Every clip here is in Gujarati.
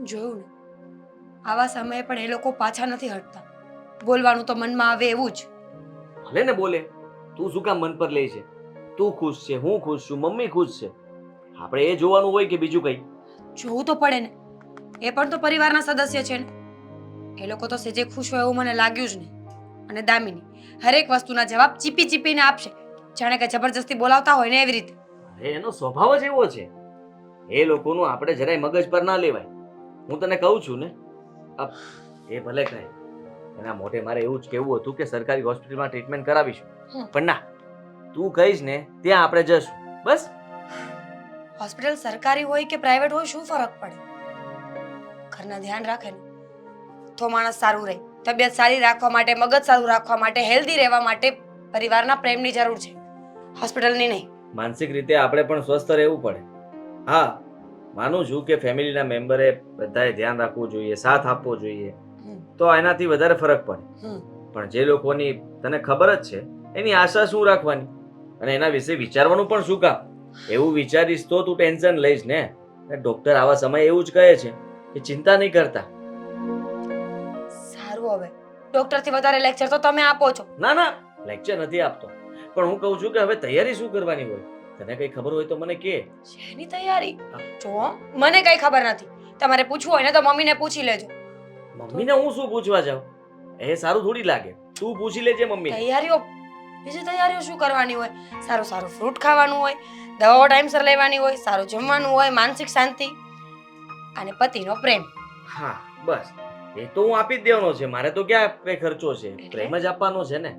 જોયું ને, આવા સમયે પણ એ લોકો પાછા નથી હટતા. બોલવાનું તો મનમાં આવે એવું જ. ભલે ને બોલે, તું શું કામ મન પર લે છે? તું ખુશ છે, હું ખુશ છું, મમ્મી ખુશ છે. આપણે એ જોવાનું હોય કે બીજું કંઈ? જોવું તો પડે ને, એ પણ તો પરિવારના સદસ્ય છે ને. એ લોકો તો સેજે ખુશ હોય એવું મને લાગ્યું જ નહીં. અને દામિની હરેક વસ્તુના જવાબ ચીપી ચીપીને આપશે, જાણે કે જબરજસ્તી બોલાવતા હોય ને એવી રીતે. અરે એનો સ્વભાવ જ એવો છે. એ લોકોનું આપણે જરાય મગજ પર ના લેવાય. હું તને કહું છું ને, એ ભલે કહે, એના મોઢે મારે એવું જ કહેવું હતું કે સરકારી હોસ્પિટલમાં ટ્રીટમેન્ટ કરાવીશું, પણ ના, તું કહીશ ને ત્યાં આપણે જશું. બસ. હોસ્પિટલ સરકારી હોય કે પ્રાઇવેટ હોય શું ફરક પડે? ઘરના ધ્યાન રાખે ને તો માણસ સારું રહે. તબિયત સારી રાખવા માટે, મગજ સારું રાખવા માટે, હેલ્ધી રહેવા માટે પરિવારના પ્રેમની જરૂર છે, હોસ્પિટલની નહીં. માનસિક રીતે આપણે પણ સ્વસ્થ રહેવું પડે. હા, માનું છું કે ફેમિલીના મેમ્બરે બધાએ ધ્યાન રાખવું જોઈએ, સાથ આપવો જોઈએ, તો એનાથી વધારે ફરક પડે. પણ જે લોકોની તને ખબર જ છે એની આશા શું રાખવાની, અને એના વિશે વિચારવાનું પણ શું કામ? એવું વિચારીશ તો તું ટેન્શન લઈશ ને. ડોક્ટર આવા સમયે એવું જ કહે છે કે ચિંતા નહીં કરતા. સારું, હવે ડોક્ટરથી વધારે લેક્ચર તો તમે આપો છો. ના ના, લેક્ચર નથી આપતો, પણ હું કહું છું કે હવે તૈયારી શું કરવાની હોય? તને કઈ ખબર હોય તો મને કે. શેની તૈયારી? જો મને કઈ ખબર નથી. તમારે પૂછવું હોય ને તો મમ્મીને પૂછી લેજો. મમ્મીને હું શું પૂછવા જાઉં? એ સારું થોડી લાગે. તું પૂછી લેજે મમ્મીને. તૈયારીઓ, બીજી તૈયારીઓ શું કરવાની હોય? સારું સારું ફ્રૂટ ખાવાનું હોય, દવાઓ ટાઈમસર લેવાની હોય, સારું જમવાનું હોય, માનસિક શાંતિ અને પતિનો પ્રેમ. હા બસ, એ તો હું આપી જ દેવાનો છે. મારે તો ક્યાં કઈ ખર્ચો છે, પ્રેમ જ આપવાનો છે ને.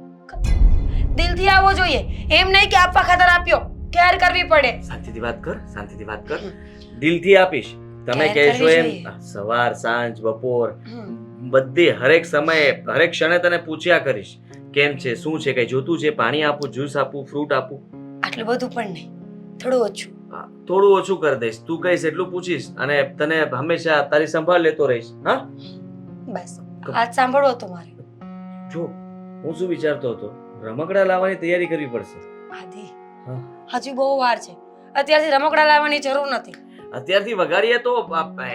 દિલથી આવવો જોઈએ, એમ નહીં કે આપવા ખાતર આપ્યો. કેર કરવી પડે. શાંતિથી વાત કર, શાંતિથી વાત કર. દિલથી આપીશ. તમે કહેશો એમ સવાર, સાંજ, બપોર, બધી હરેક સમયે, હરેક ક્ષણે તને પૂછ્યા કરીશ. કેમ છે, શું છે, કઈ જોતું છે, પાણી આપું, જ્યુસ આપું, ફ્રૂટ આપું. આટલું બધું પણ નહીં, થોડું ઓછું. થોડું ઓછું કરી દઈશ. તું કહીશ એટલું પૂછીશ અને તને હંમેશા તારી સંભાળ લેતો રહીશ. હા બસ આજ સાંભળો તો મારે. જો હું શું વિચારતો હતો, રમકડા લાવવાની તૈયારી કરવી પડશે. આદિ, હજુ બહુ વાર છે. અત્યારથી રમકડા લાવવાની જરૂર નથી. અત્યારથી વગાડીએ તો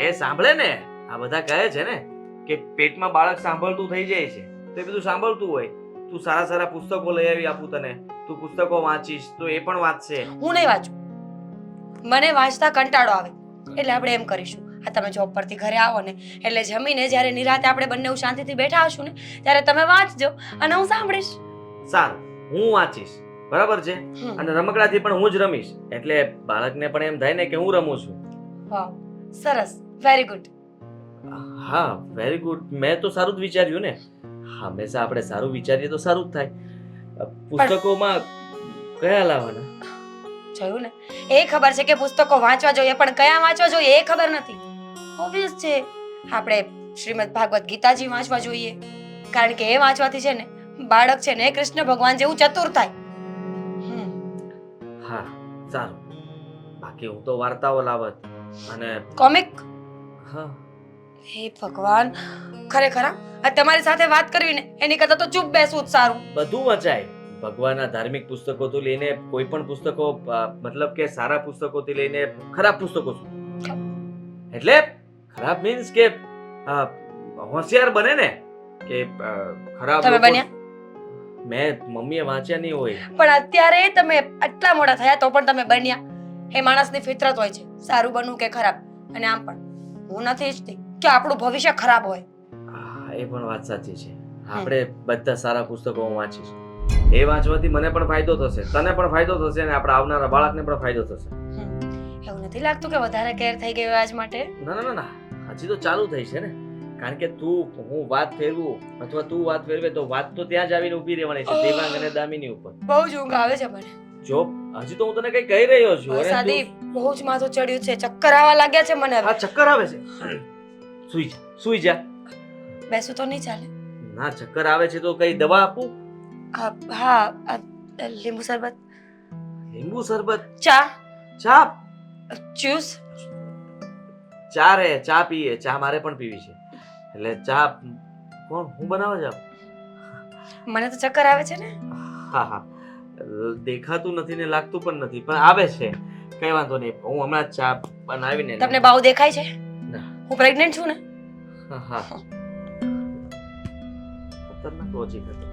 એ સાંભળે ને. આ બધા કહે છે ને કે પેટમાં બાળક સાંભળતું થઈ જાય છે, તો એ બધું સાંભળતું હોય. તું સારા સારા પુસ્તકો લઈ આવી આપું તને, તું પુસ્તકો વાંચીશ તો એ પણ વાંચશે. હું નહીં વાંચું, મને વાંચતા કંટાળો આવે. એટલે આપણે એમ કરીશું, આ તમે જોબ પરથી ઘરે આવો ને એટલે જમીને જ્યારે નિરાતે આપણે બંને શાંતિથી બેઠા હશું ને ત્યારે તમે વાંચજો અને હું સાંભળીશ. સારું, હું વાંચીશ, બરાબર છે. અને રમકડાથી પણ હું જ રમીશ, એટલે બાળકને પણ એમ થાય ને કે હું રમું છું. વાહ, સરસ, વેરી ગુડ. હા, વેરી ગુડ. મેં તો સારું જ વિચાર્યું ને. હંમેશા આપણે સારું વિચારીએ તો સારું જ થાય. પુસ્તકોમાં કયા લાવવાના? જોયું ને, એ ખબર છે કે પુસ્તકો વાંચવા જોઈએ, પણ કયા વાંચવા જોઈએ એ ખબર નથી. ઓબ્વિયસ છે, આપણે શ્રીમદ ભાગવત ગીતાજી વાંચવા જોઈએ, કારણ કે એ વાંચવાથી છે ને બાળક છે ને કૃષ્ણ ભગવાન જેવું ચતુર થાય. હા, સારું. બાકી હું તો વાર્તાઓ લાવત અને કોમિક. હા. હે ભગવાન, ખરેખર આ તમારી સાથે વાત કરવી ને એની કરતા તો ચૂપ બેસવું જ સારું. બધું વચાય. ભગવાનના ધાર્મિક પુસ્તકોથી લઈને કોઈ પણ પુસ્તકો, મતલબ કે સારા પુસ્તકોથી લઈને ખરાબ પુસ્તકો સુધી. એટલે ખરાબ મીન્સ કે હોશિયાર બને ને કે ખરાબ. તમે બન્યા? મેં મમ્મીએ વાંચ્યા નહીં હોય. પણ અત્યારે તમે આટલા મોટા થયા તો પણ તમે બન્યા. એ માણસની ફિતરત હોય છે, સારું બનવું કે ખરાબ. અને આમ પણ હું નથી ઈચ્છતી કે આપણું ભવિષ્ય ખરાબ હોય. એ પણ વાત સાચી છે. આપણે બધા સારા પુસ્તકો વાંચીશું. એ વાંચવાથી મને પણ ફાયદો થશે, તને પણ ફાયદો થશે અને આપણા આવનારા બાળકને પણ ફાયદો થશે. એવું નથી લાગતું કે વધારે કેર થઈ ગયો આજ માટે? ના ના ના, હજી તો ચાલુ થઈ છે ને. કારણ કે હું વાત ફેરવું અથવા તું વાત ફેરવે તો વાત તો ત્યાં જ આવીને ઊભી રહેવાની છે, દેવાંગ અને દામિની ઉપર. બહુ જ ઊંઘ આવે છે મને. જો હજી તો હું તને કઈ કહી રહ્યો છું. અરે સાદી, બહુ જ માથું ચડ્યું છે, ચક્કર આવવા લાગ્યા છે મને. આ ચક્કર આવે છે? સૂઈ જા, સૂઈ જા. બેસું તો નહીં ચાલે? ના, ચક્કર આવે છે તો કઈ દવા આપું? હા, લીંબુ શરબત. લીંબુ શરબત? ચા? ચા? જ્યુસ? ચા રે, ચા પીએ. ચા મારે પણ પીવી છે. એટલે ચા કોણ, હું બનાવવા જાઉં? મને તો ચક્કર આવે છે ને. હા હા, દેખાતું નથી ને લાગતું પણ નથી, પણ આવે છે. કઈ વાંધો નહીં, હું હમણાં ચા બનાવીને. તમને બાવ દેખાય છે? હું પ્રેગ્નેન્ટ છું ને? હા ખતરનાક લોજિક હતો.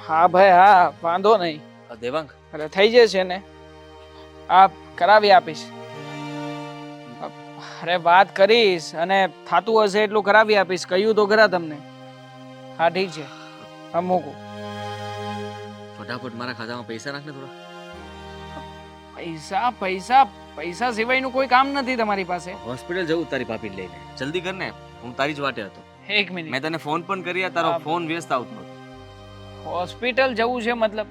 હા ભાઈ હા, વાંધો નહીં. દેવાંગ, અરે થઈ જશે ને, આ કરાવી આપીશ. અરે વાત કરીશ અને થાતું હશે એટલું કરાવી આપીશ. કહ્યું તો ખરા તમને. હા ઠીક છે, હા મૂકું. ફટાફટ મારા ખાતામાં પૈસા નાખને થોડા. પૈસા પૈસા પૈસા સિવાયનું કોઈ કામ નથી તમારી પાસે. હોસ્પિટલ જવું તારી ભાભીને લઈને. જલ્દી કર ને, હું તારી જ વાટે હતો. એક મિનિટ. મેં તને ફોન પણ કર્યા, તારો હા. ફોન વ્યસ્ત આવતો હતો. હોસ્પિટલ જવું છે મતલબ?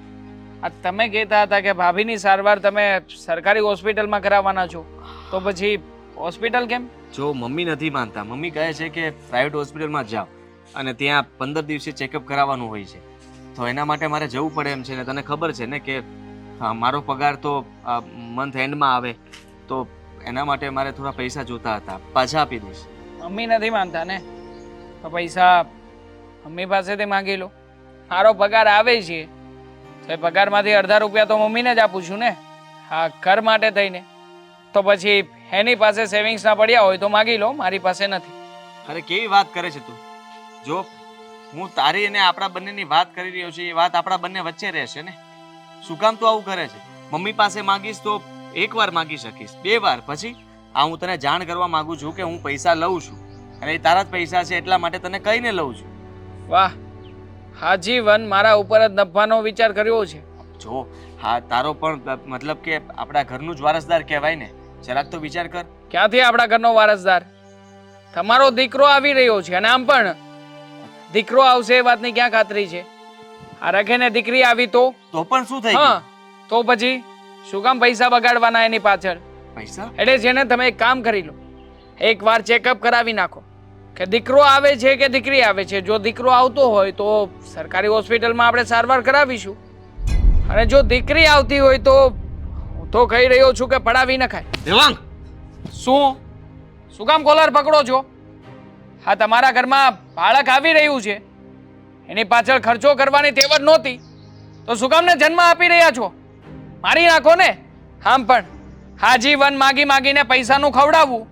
આ તમે કહેતા હતા કે ભાભીની સારવાર તમે સરકારી હોસ્પિટલમાં કરાવવાના છો, તો પછી હોસ્પિટલ કેમ? જો મમ્મી નથી માનતા, મમ્મી કહે છે કે પ્રાઇવેટ હોસ્પિટલમાં જાઓ અને ત્યાં 15 દિવસે ચેકઅપ કરાવવાનું હોય છે, તો એના માટે મારે જવું પડે એમ છે. ને તને ખબર છે ને કે મારો પગાર તો મંથ એન્ડમાં આવે, તો એના માટે મારે થોડા પૈસા જોતા હતા. પાછા આપી દઈશ. મમ્મી નથી માનતા ને, તો પૈસા મમ્મી પાસેથી માંગી લો. મારો પગાર આવે છે તો એ પગારમાંથી અડધા રૂપિયા તો મમ્મીને જ આપું છું ને, હા ઘર માટે થઈને. તો પછી એની પાસે સેવિંગ્સના પડ્યા હોય તો માગી લો, મારી પાસે નથી. અરે કેવી વાત કરે છે તું? જો હું તારી અને આપણા બંનેની વાત કરી રહ્યો છું, એ વાત આપણા બંને વચ્ચે રહેશે ને. શું કામ તું આવું કરે છે? મમ્મી પાસે માગીશ તો એકવાર માગી શકીશ, 2 વાર. પછી હું તને જાણ કરવા માંગુ છું કે હું પૈસા લઉં છું અને એ તારા જ પૈસા છે, એટલા માટે તને કહીને લઉં છું. વાહ, આજીવન મારા ઉપર જ નભવાનો વિચાર કર્યો છે. જો તારો પણ મતલબ કે આપણા ઘરનું જ વારસદાર કહેવાય ને. જરાક તો વિચાર કર. ક્યાંથી આપણા ઘરનો વારસદાર? તમારો દીકરો આવી રહ્યો છે અને આમ પણ દીકરો આવશે એ વાતની ક્યાં ખાતરી છે? આ રખે ને દીકરી આવી તો પણ શું થઈ હા, ગયું? તો પછી શું કામ પૈસા બગાડવાના એની પાછળ? પૈસા? એટલે છે ને, તમે એક કામ કરી લો, એકવાર ચેકઅપ કરાવી નાખો કે દીકરો આવે છે કે દીકરી આવે છે. જો દીકરો આવતો હોય તો સરકારી હોસ્પિટલમાં આપણે સારવાર કરાવીશું, અને જો દીકરી આવતી હોય તો હું તો કહી રહ્યો છું કે પડાવી નખાય. દેવાંગ, શું કામ કોલર પકડો છો? હા, તમારા ઘરમાં બાળક આવી રહ્યું છે, એની પાછળ ખર્ચો કરવાની તેવડ નહોતી તો શું કામને જન્મ આપી રહ્યા છો? મારી નાખો ને. આમ પણ આજીવન માગી માગીને પૈસાનું ખવડાવવું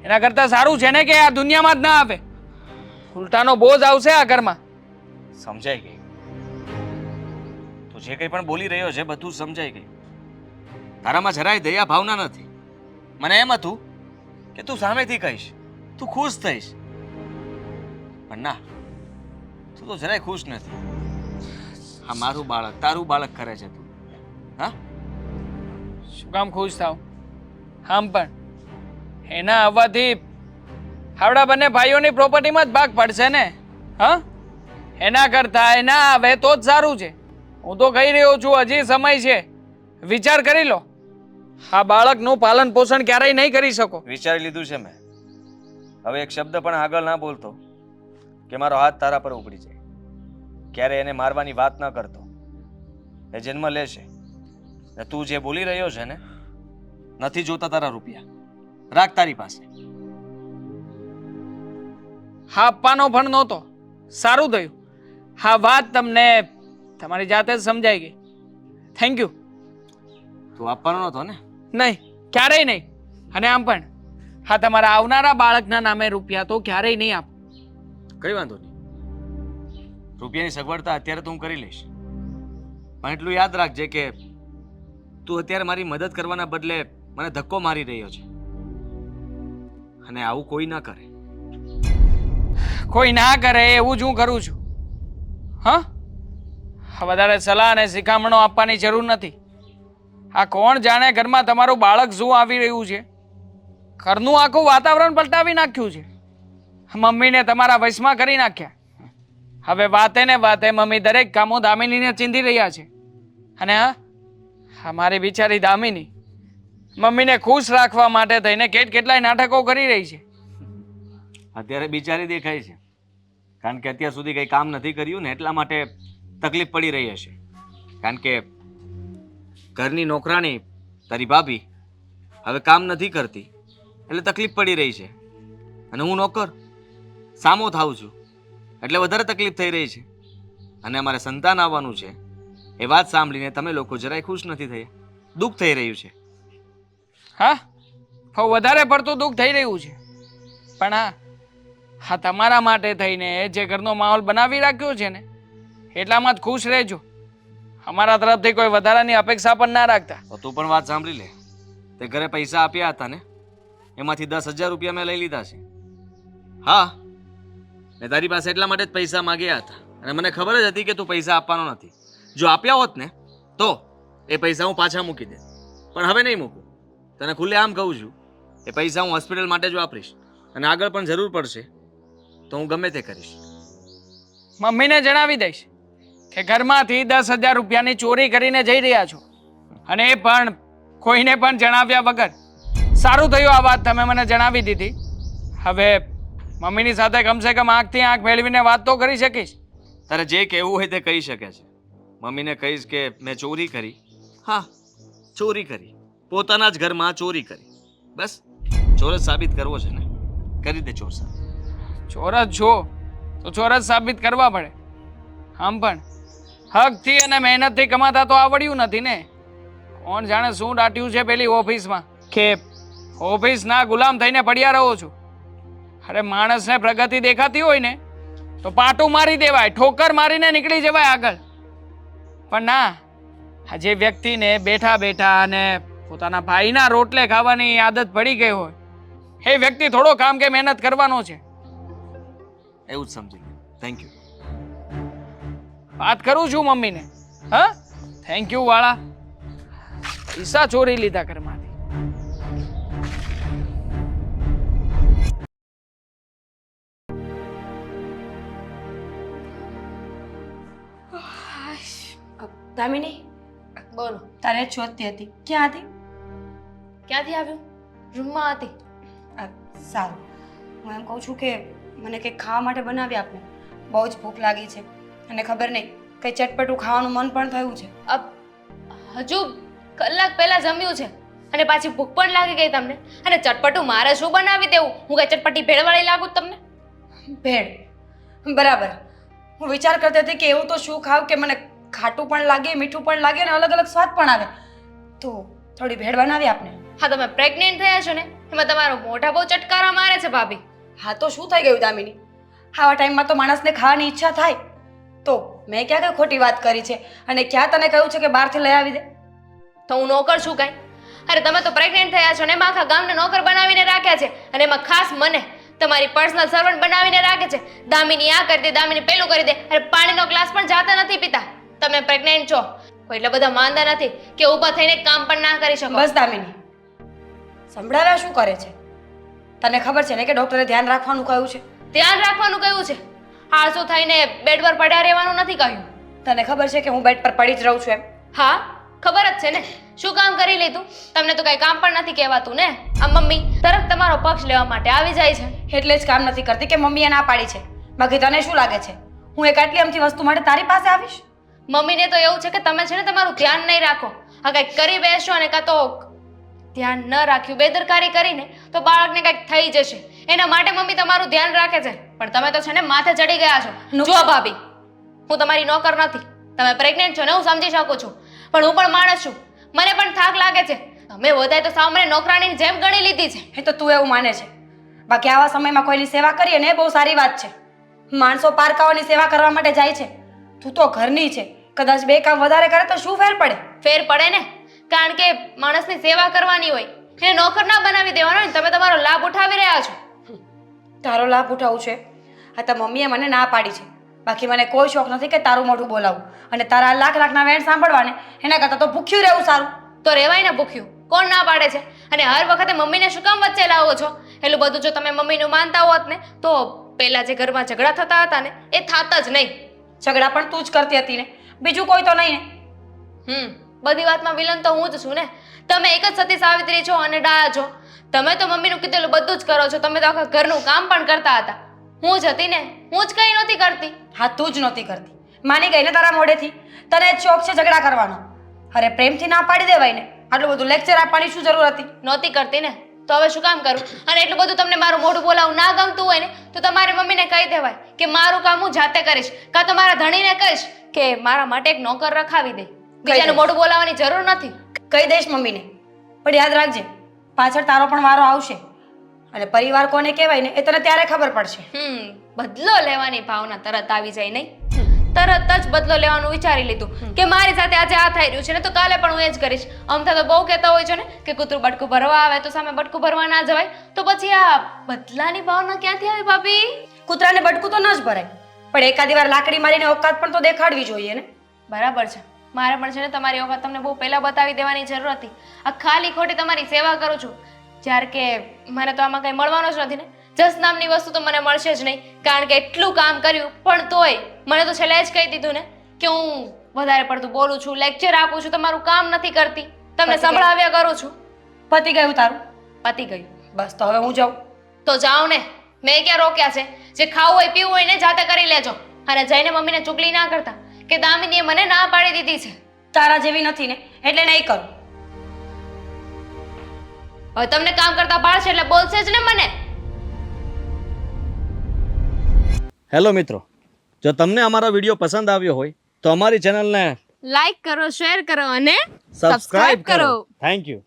એના કરતાં સારું છે ને કે આ દુનિયામાં જ ના આવે. ઉલટાનો બોજ આવશે આ ઘરમાં. સમજાઈ ગઈ. તું જે કંઈ પણ બોલી રહ્યો છે બધું સમજાઈ ગઈ. તારામાં જરાય દયા ભાવના નથી. મને એમ હતું કે તું સામેથી કહીશ, તું ખુશ થઈશ, પણ ના, તું તો જરાય ખુશ નથી. હા, મારું બાળક તારું બાળક કરે છે તું. હા, શું કામ ખુશ થાવ? આમ પણ એના આવવાથી આપણા બંને ભાઈઓની પ્રોપર્ટીમાં જ ભાગ પડશે ને. હા, એના કરતા એના આવે તો જ સારું છે. હું તો કહી રહ્યો છું, હજી સમય છે, વિચાર કરી લો. આ બાળકનું પાલન પોષણ ક્યારેય નહીં કરી શકો. વિચારી લીધું છે મેં. હવે એક શબ્દ પણ આગળ ના બોલતો કે મારો હાથ તારા પર ઉપડી જાય. ક્યારે એને મારવાની વાત ન કરતો. એ જન્મ લેશે. ને તું જે બોલી રહ્યો છે ને, નથી જોતા તારા રૂપિયા. રાખ તારી પાસે. હા, આપવાનો પણ નહોતો. સારું થયું, હા વાત તમને તમારી જાતે જ સમજાઈ ગઈ. Thank you. તું આપવાનો નતો ને? નહીં, ક્યારેય નહીં. અને આમ પણ હા, તમારા આવનારા બાળકના નામે રૂપિયા તો ક્યારેય નહીં આપો. કઈ વાંધો નહીં. રૂપિયાની સગવડતા અત્યારે તો હું કરી લઈશ, પણ એટલું યાદ રાખજે કે તું અત્યારે મારી મદદ કરવાના બદલે મને ધક્કો મારી રહ્યો છે, અને આવું કોઈ ના કરે. કોઈ ના કરે એવું જ હું કરું છું. હા, વધારે સલાહ અને શિખામણો આપવાની જરૂર નથી. આ કોણ જાણે ઘરમાં તમારું બાળક શું આવી રહ્યું છે, ઘરનું આખું વાતાવરણ પલટાવી નાખ્યું છે. મમ્મીને તમારા વશમાં કરી નાખ્યા. હવે વાતે ને વાતે મમ્મી દરેક કામો દામિનીને ચીંધી રહ્યા છે. અને હા, મારી બિચારી દામિની મમ્મીને ખુશ રાખવા માટે થઈને કેટલાય નાટકો કરી રહી છે. અત્યારે બિચારી દેખાય છે, કારણ કે અત્યાર સુધી કંઈ કામ નથી કર્યું ને, એટલા માટે તકલીફ પડી રહી હશે. કારણ કે ઘરની નોકરાણી તારી ભાભી હવે કામ નથી કરતી, એટલે તકલીફ પડી રહી છે. અને હું નોકર સામો થાઉં છું, એટલે વધારે તકલીફ થઈ રહી છે. અને અમારે સંતાન આવવાનું છે એ વાત સાંભળીને તમે લોકો જરાય ખુશ નથી થયા. દુઃખ થઈ રહ્યું છે. હા હવે વધારે પડતું દુઃખ થઈ રહ્યું છે. પણ હા તમારા માટે થઈને જે ઘરનો માહોલ બનાવી રાખ્યો છે ને એટલામાં જ ખુશ રહેજો. અમારા તરફથી કોઈ વધારાની અપેક્ષા પણ ના રાખતા. તો તું પણ વાત સાંભળી લે. તે ઘરે પૈસા આપ્યા હતા ને, એમાંથી 10,000 રૂપિયા મેં લઈ લીધા છે. હા, મેં તારી પાસે એટલા માટે જ પૈસા માંગ્યા હતા અને મને ખબર જ હતી કે તું પૈસા આપવાનો નથી. જો આપ્યા હોત ને તો એ પૈસા હું પાછા મૂકી દે, પણ હવે નહીં મૂકું. તને ખુલ્લે આમ કહું છું, એ પૈસા હું હોસ્પિટલ માટે જ વાપરીશ અને આગળ પણ જરૂર પડશે તો હું ગમે તે કરીશ. મમ્મીને જણાવી દઈશ કે ઘરમાંથી 10,000 રૂપિયાની ચોરી કરીને જઈ રહ્યા છો, અને એ પણ કોઈને પણ જણાવ્યા વગર. સારું થયું આ વાત તમે મને જણાવી દીધી. હવે મમ્મીની સાથે કમસે કમ આંખથી આંખ મેળવીને વાત તો કરી શકીશ. તારે જે કહેવું હોય તે કહી શકે છે. મમ્મીને કહીશ કે મેં ચોરી કરી. હા, ચોરી કરી, પોતાના જ ઘરમાં ચોરી કરી. બસ ચોર જ સાબિત કરવો છે ને, કરી દે ચોર સાબિત. ચોરસ છો તો ચોરસ સાબિત કરવા પડે. આમ પણ હકથી અને મહેનતથી કમાતા તો આવડ્યું નથી ને. કોણ જાણે શું દાટ્યું છે પેલી ઓફિસમાં કે ઓફિસના ગુલામ થઈને પડ્યા રહો છો. અરે માણસને પ્રગતિ દેખાતી હોય ને તો પાટું મારી દેવાય, ઠોકર મારીને નીકળી જવાય આગળ. પણ ના, આ જે વ્યક્તિને બેઠા બેઠા અને પોતાના ભાઈના રોટલે ખાવાની આદત પડી ગઈ હોય એ વ્યક્તિ થોડો કામ કે મહેનત કરવાનો છે. એવું જ સમજી લે. Thank you. વાત કરું છું મમ્મીને. હા, થેન્ક યુ વાળા. પૈસા ચોરી લીધા ઘરમાંથી. દામિની, બોલો, તારે જ શોધતી હતી. ક્યાં હતી? ક્યાંથી આવ્યું? રૂમમાં હતી. સારું, હું એમ કહું છું કે મને કંઈક ખાવા માટે બનાવી આપને. બહુ જ ભૂખ લાગી છે અને ખબર નહીં કંઈ ચટપટું ખાવાનું મન પણ થયું છે. હજુ કલાક પહેલા જમ્યું છે અને પાછી ભૂખ પણ લાગી ગઈ તમને. અને ચટપટું મારે શું બનાવી દેવું? હું કઈ ચટપટી ભેળવાળી લાગુ તમને? ભેળ, બરાબર. હું વિચાર કરતી હતી કે એવું તો શું ખાવ કે મને ખાટું પણ લાગે, મીઠું પણ લાગે અને અલગ અલગ સ્વાદ પણ આવે. તો થોડી ભેળ બનાવી આપને. હા, તમે પ્રેગ્નેન્ટ થયા છો ને, એમાં તમારો મોઢા બહુ ચટકારા મારે છે ભાભી. હા તો શું થઈ ગયું દામિની? આવા ટાઈમમાં તો માણસને ખાવાની ઈચ્છા થાય. તો મેં ક્યાં કઈ ખોટી વાત કરી છે અને ક્યાં તને કહ્યું છે કે બહારથી લઈ આવી દે? તો હું નોકર છું કાંઈ? અરે તમે તો પ્રેગ્નેન્ટ થયા છો ને, એમાં આખા ગામને નોકર બનાવીને રાખ્યા છે અને એમાં ખાસ મને તમારી પર્સનલ સર્વન્ટ બનાવીને રાખે છે. દામિની આ કરી દે, દામિની પેલું કરી દે. અરે પાણીનો ગ્લાસ પણ જાતે નથી પીતા. તમે પ્રેગ્નેન્ટ છો, કોઈ એટલા બધા માંદા નથી કે ઊભા થઈને કામ પણ ના કરી શકો. બસ દામિની, સંભળાવ્યા શું કરે છે? તને ખબર છે ને કે ડોક્ટરે ધ્યાન રાખવાનું કહ્યું છે. ધ્યાન રાખવાનું કહ્યું છે. આળસુ થઈને બેડ પર પડ્યા રહેવાનું નથી કહ્યું. તને ખબર છે કે હું બેડ પર પડી જ રહું છું એમ? હા, ખબર જ છે ને. શું કામ કરી લીધું? તમને તો કઈ કામ પણ નથી કહેવાતું ને. આ મમ્મી તરત તમારો પક્ષ લેવા માટે આવી જાય છે. એટલે જ કામ નથી કરતી કે મમ્મીએ ના પાડી છે. બાકી તને શું લાગે છે હું એક આટલી અમથી વસ્તુ માટે તારી પાસે આવીશ? મમ્મીને તો એવું છે કે તમે છે ને તમારું ધ્યાન નહીં રાખો. આ કંઈક કરી બેસશો અને કાં તો ધ્યાન ન રાખ્યું, બેદરકારી કરીને તો બાળકને કંઈક થઈ જશે. એના માટે મમ્મી તમારું ધ્યાન રાખે છે. પણ તમે તો છે ને માથે ચડી ગયા છો. જો ભાભી, હું તમારી નોકર નથી. તમે પ્રેગ્નેન્ટ છો ને હું સમજી શકું છું, પણ હું પણ માણસ છું. મને પણ થાક લાગે છે. તમે વધારે તો સાવ મને નોકરાણીની જેમ ગણી લીધી છે. એ તો તું એવું માને છે. બાકી આવા સમયમાં કોઈની સેવા કરીએ ને એ બહુ સારી વાત છે. માણસો પારકાઓની સેવા કરવા માટે જાય છે. તું તો ઘરની છે. કદાચ બે કામ વધારે કરે તો શું ફેર પડે? ફેર પડે ને, કારણ કે માણસની સેવા કરવાની હોય, એને નોકર ના બનાવી દેવાનો હોય. તમે તમારો લાભ ઉઠાવી રહ્યા છો. તારો લાભ ઉઠાવું છે? આ તો મમ્મીએ મને ના પાડી છે. બાકી મને કોઈ શોખ નથી કે તારું મોઢું બોલાવું અને તારા લાખના વેણ સાંભળવાને. એના કરતાં તો ભૂખ્યું રહેવું સારું. તો રહેવાય ને ભૂખ્યું. કોણ ના પાડે છે? અને હર વખતે મમ્મીને શું કામ વચ્ચે લાવો છો? એટલું બધું જો તમે મમ્મીનું માનતા હોત ને તો પહેલા જે ઘરમાં ઝઘડા થતા હતા ને એ થાત જ નહીં. ઝઘડા પણ તું જ કરતી હતી ને, બીજું કોઈ તો નહીં ને. બધી વાતમાં વિલન તો હું જ છું ને. તમે એક જ સતી સાવિત્રી છો અને ડાયા છો. તમે તો મમ્મીનું કીધેલું બધું જ કરો છો. તમે તો આખા ઘરનું કામ પણ કરતા હતા. હું જ હતી ને, હું જ કંઈ નહોતી કરતી. હા, તું જ નહોતી કરતી. માની ગઈ ને તારા મોઢેથી. તને જ શોખ છે ઝઘડા કરવાનો. અરે પ્રેમથી ના પાડી દેવાય ને. આટલું બધું લેક્ચર આપવાની શું જરૂર હતી? નહોતી કરતી ને તો હવે શું કામ કરું? અને એટલું બધું તમને મારું મોઢું બોલાવવું ના ગમતું હોય ને તો તમારી મમ્મીને કહી દેવાય કે મારું કામ હું જાતે કરીશ, કાં તો મારા ધણીને કહીશ કે મારા માટે એક નોકર રખાવી દે. બીજાનું મોઢું બોલાવવાની જરૂર નથી. કહી દઈશ મમ્મીને, પણ યાદ રાખજે પાછળ તારો પણ વારો આવશે અને પરિવાર કોને કહેવાય ને એ તને ત્યારે ખબર પડશે. બદલો લેવાની ભાવના તરત આવી જાય નહીં? તરત જ બદલો લેવાનું વિચારી લીધું કે મારી સાથે આજે આ થઈ રહ્યું છે ને તો કાલે પણ હું એ જ કરીશ. અમથા તો બહુ કહેતા હોય છે ને કે કૂતરું બટકું ભરવા આવે તો સામે બટકું ભરવા ના જવાય. તો પછી આ બદલાની ભાવના ક્યાંથી આવી ભાભી? કૂતરાને બટકું તો ન જ ભરાય, પણ એકાદી વાર લાકડી મારીને ઓકાત પણ તો દેખાડવી જોઈએ ને. બરાબર છે, મારે પણ છે ને તમારી વખત તમને બહુ પહેલા બતાવી દેવાની જરૂર હતી. આ ખાલી ખોટી તમારી સેવા કરું છું, જ્યારે કે મને તો આમાં કંઈ મળવાનું જ નથી ને. જસ નામની વસ્તુ તો મને મળશે જ નહીં, કારણ કે એટલું કામ કર્યું પણ તોય મને તો છેલ્લે જ કહી દીધું ને કે હું વધારે પડતું બોલું છું, લેક્ચર આપું છું, તમારું કામ નથી કરતી, તમને સંભળાવ્યા કરું છું. પતી ગયું તારું? પતી ગયું. બસ તો હવે હું જાઉં. તો જાઓ ને, મેં ક્યાં રોક્યા છે? જે ખાવું હોય પીવું હોય ને જાતે કરી લેજો. અને જઈને મમ્મીને ચૂકલી ના કરતા કે દામિનીએ મને ના પાડી દીધી છે. તારા જેવી નથી ને એટલે નહીં કરું. હવે તમને કામ કરતા ભાળશે એટલે બોલશે જ ને મને. હેલો મિત્રો, જો તમને અમારો વિડીયો પસંદ આવ્યો હોય તો અમારી ચેનલને લાઈક કરો, શેર કરો અને સબસ્ક્રાઇબ કરો. Thank you.